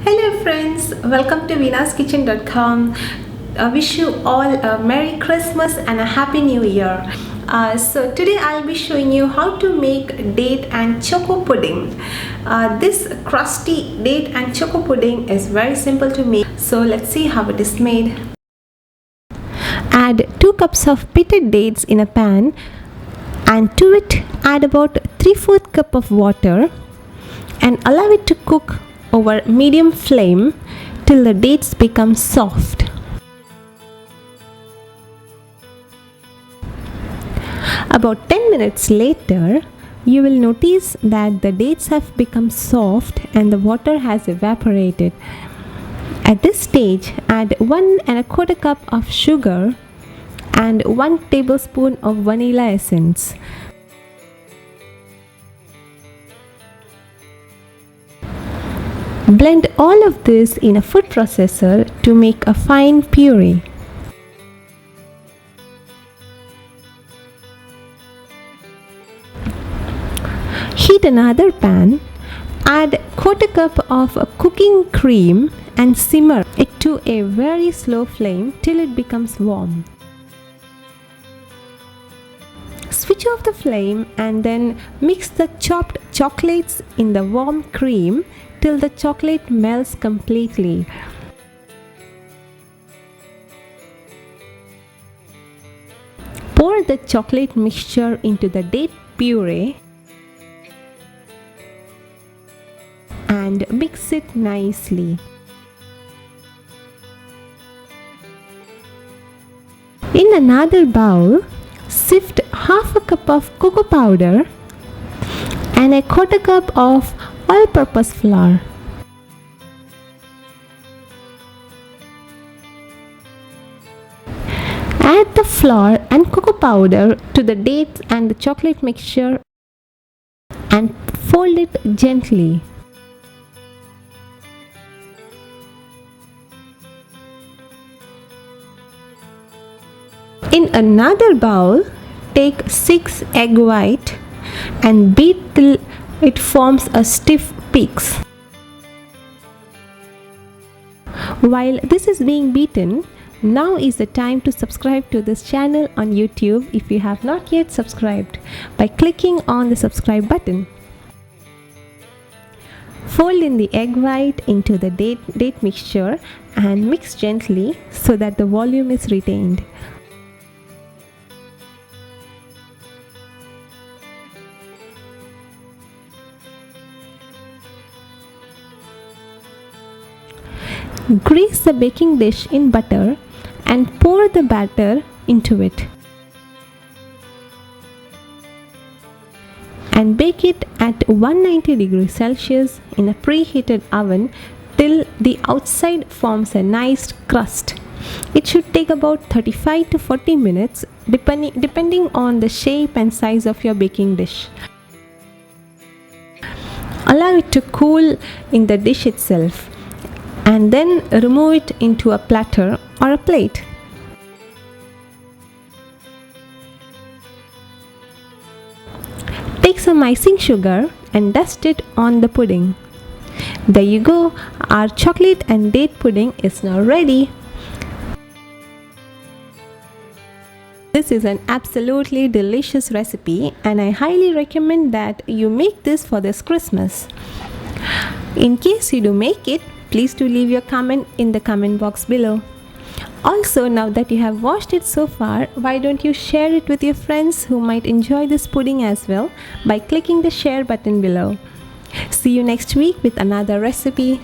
Hello friends, welcome to venaskitchen.com. I wish you all a Merry Christmas and a Happy New Year. So today I'll be showing you how to make date and choco pudding. This crusty date and choco pudding is very simple to make. So let's see how it is made. Add 2 cups of pitted dates in a pan and to it add about 3/4 cup of water and allow it to cook over medium flame till the dates become soft. About 10 minutes later, you will notice that the dates have become soft and the water has evaporated. At this stage, add 1 1/4 cup of sugar and 1 tablespoon of vanilla essence. Blend all of this in a food processor to make a fine puree. Heat another pan, add 1/4 cup of cooking cream and simmer it to a very slow flame till it becomes warm. Switch off the flame and then mix the chopped chocolates in the warm cream till the chocolate melts completely. Pour the chocolate mixture into the date puree and mix it nicely. In another bowl, sift 1/2 cup of cocoa powder and 1/4 cup of all-purpose flour. Add the flour and cocoa powder to the dates and the chocolate mixture and fold it gently. In another bowl, take 6 egg white and beat till it forms a stiff peaks. While this is being beaten, now is the time to subscribe to this channel on YouTube if you have not yet subscribed by clicking on the subscribe button. Fold in the egg white into the date mixture and mix gently so that the volume is retained. Grease the baking dish in butter and pour the batter into it. And bake it at 190 degrees Celsius in a preheated oven till the outside forms a nice crust. It should take about 35 to 40 minutes depending on the shape and size of your baking dish. Allow it to cool in the dish itself and then remove it into a platter or a plate. Take some icing sugar and dust it on the pudding. There you go, our chocolate and date pudding is now ready. This is an absolutely delicious recipe and I highly recommend that you make this for this Christmas. In case you do make it, please do leave your comment in the comment box below. Also, now that you have watched it so far, why don't you share it with your friends who might enjoy this pudding as well by clicking the share button below. See you next week with another recipe.